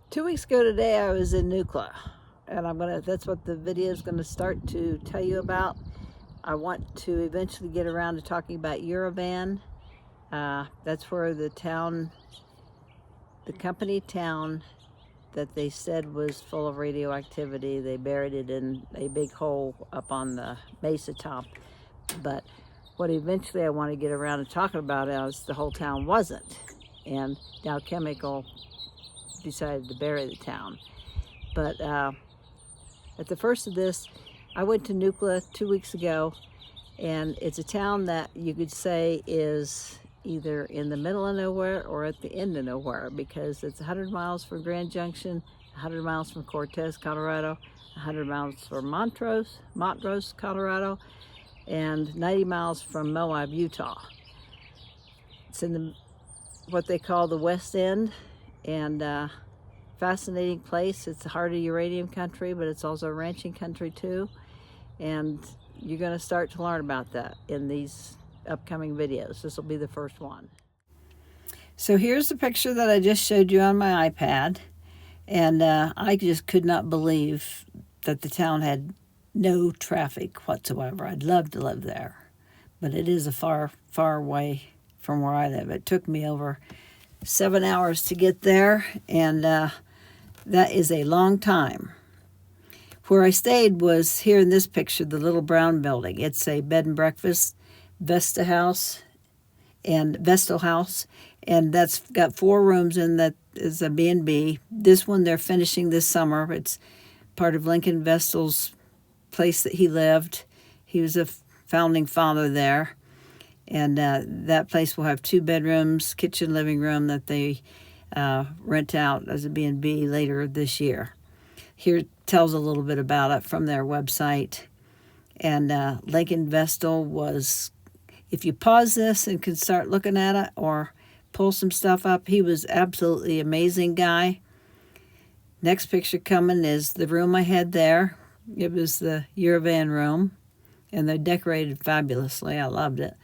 2 weeks ago today, I was in Nucla, and that's what the video is gonna start to tell you about. I want to eventually get around to talking about Uravan. That's where the company town that they said was full of radioactivity, they buried it in a big hole up on the mesa top. But what eventually I want to get around to talking about is the whole town wasn't, and Dow Chemical decided to bury the town. But at the first of this, I went to Nucla 2 weeks ago, and it's a town that you could say is either in the middle of nowhere or at the end of nowhere, because it's 100 miles from Grand Junction, 100 miles from Cortez, Colorado, 100 miles from Montrose, Colorado, and 90 miles from Moab, Utah. It's in what they call the West End, and fascinating place. It's the heart of uranium country, but it's also ranching country too. And you're going to start to learn about that in these upcoming videos. This will be the first one. So here's the picture that I just showed you on my iPad. And I just could not believe that the town had no traffic whatsoever. I'd love to live there, but it is a far, far way from where I live. It took me over 7 hours to get there, and that is a long time. Where I stayed was here in this picture, the little brown building. It's a bed and breakfast, Vestal House, and that's got 4 rooms in that is a B&B. This one they're finishing this summer. It's part of Lincoln Vestal's place that he lived. He was a founding father there. And that place will have 2 bedrooms, kitchen, living room that they rent out as a B&B later this year. Here it tells a little bit about it from their website. And Lincoln Vestal was, if you pause this and can start looking at it or pull some stuff up, he was absolutely amazing guy. Next picture coming is the room I had there. It was the Uravan room, and they decorated fabulously. I loved it.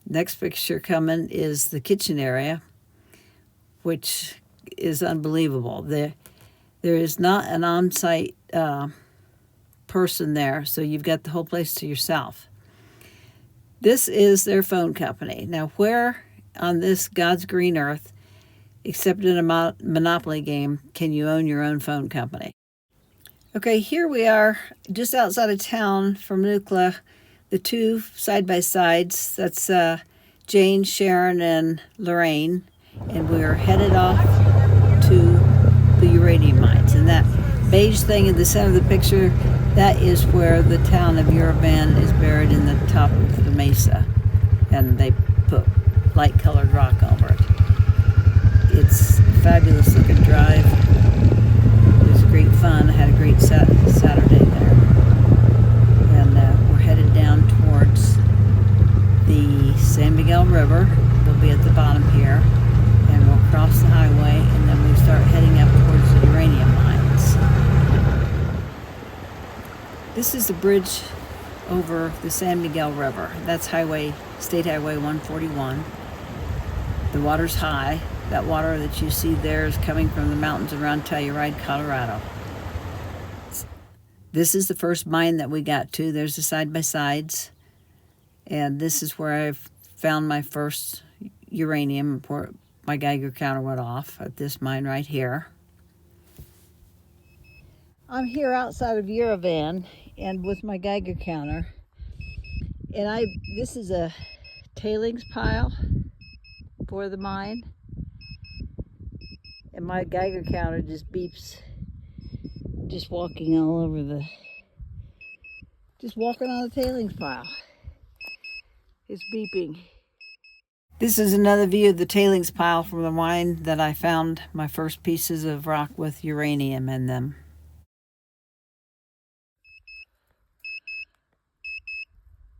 Next picture coming is the kitchen area, which is unbelievable. There is not an on-site person there, so you've got the whole place to yourself. This is their phone company. Now, where on this God's green earth, except in a Monopoly game, can you own your own phone company? Okay, here we are just outside of town from Nucla. The 2 side-by-sides, that's Jane, Sharon, and Lorraine, and we're headed off to the uranium mines. And that beige thing in the center of the picture, that is where the town of Uravan is buried, in the top of the mesa, and they put light-colored rock over it. It's a fabulous-looking drive. It was great fun. I had a great Saturday there. We're headed down towards the San Miguel River. We'll be at the bottom here, and we'll cross the highway, and then we start heading up towards the uranium mines. This is the bridge over the San Miguel River. That's State Highway 141. The water's high. That water that you see there is coming from the mountains around Telluride, Colorado. This is the first mine that we got to. There's the side-by-sides. And this is where I found my first uranium, where my Geiger counter went off, at this mine right here. I'm here outside of Uravan and with my Geiger counter. And this is a tailings pile for the mine. And my Geiger counter just beeps, just walking on the tailings pile. It's beeping. This is another view of the tailings pile from the mine that I found my first pieces of rock with uranium in them.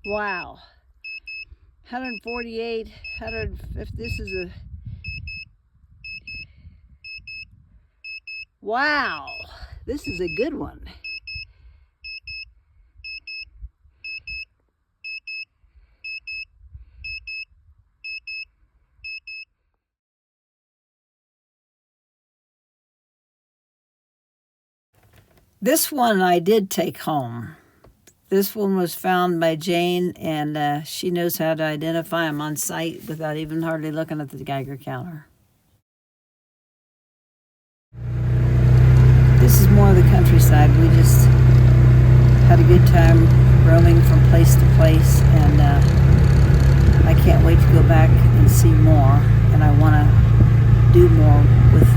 Wow. 148, 150, this is a... Wow, this is a good one. This one I did take home. This one was found by Jane, and she knows how to identify them on site without even hardly looking at the Geiger counter. This is more of the countryside. We just had a good time roaming from place to place, and I can't wait to go back and see more, and I want to do more with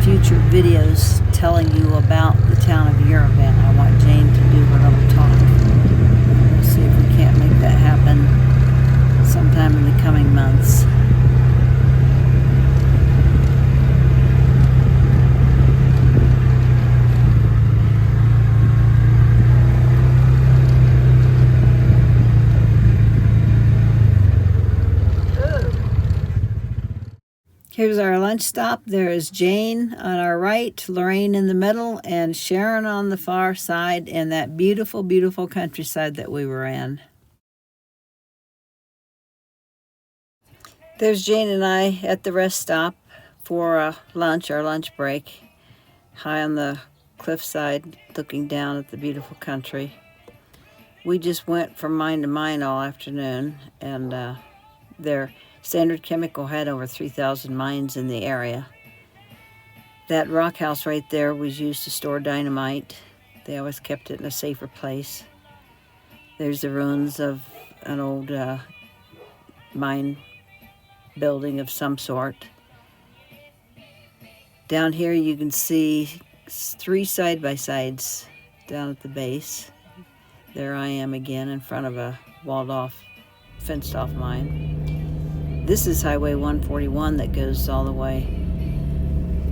future videos telling you about the town of Uravan. I want Jane to do her little talk. We'll see if we can't make that happen sometime in the coming months. Here's our lunch stop. There is Jane on our right, Lorraine in the middle, and Sharon on the far side, and that beautiful, beautiful countryside that we were in. There's Jane and I at the rest stop for lunch, our lunch break, high on the cliffside, looking down at the beautiful country. We just went from mine to mine all afternoon, and their Standard Chemical had over 3,000 mines in the area. That rock house right there was used to store dynamite. They always kept it in a safer place. There's the ruins of an old mine building of some sort. Down here you can see 3 side-by-sides down at the base. There I am again in front of a walled-off, fenced-off mine. This is Highway 141 that goes all the way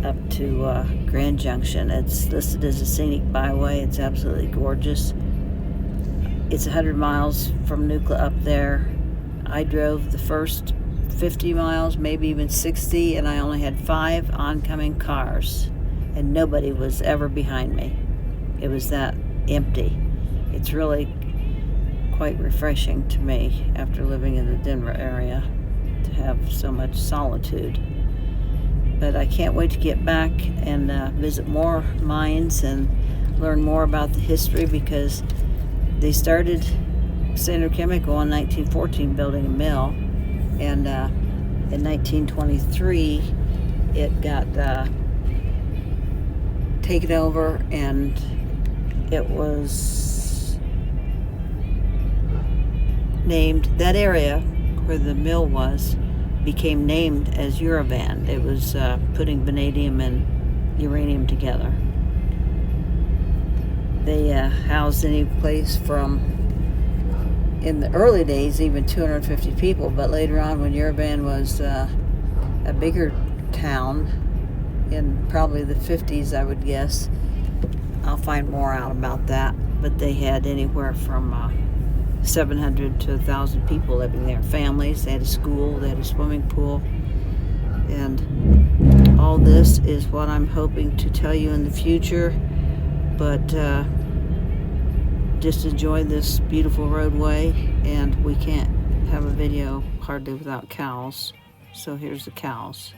up to Grand Junction. It's listed as a scenic byway. It's absolutely gorgeous. It's 100 miles from Nucla up there. I drove the first 50 miles, maybe even 60, and I only had 5 oncoming cars, and nobody was ever behind me. It was that empty. It's really quite refreshing to me after living in the Denver area to have so much solitude. But I can't wait to get back and visit more mines and learn more about the history, because they started Standard Chemical in 1914 building a mill, and in 1923 it got taken over, and it was named, that area where the mill was became named as Uravan. It was putting vanadium and uranium together. They housed any place from, in the early days, even 250 people, but later on, when Uravan was a bigger town, in probably the 50s, I would guess. I'll find more out about that, but they had anywhere from 700 to 1,000 people living there, families. They had a school, they had a swimming pool, and all this is what I'm hoping to tell you in the future, but just enjoy this beautiful roadway, and we can't have a video hardly without cows, so here's the cows.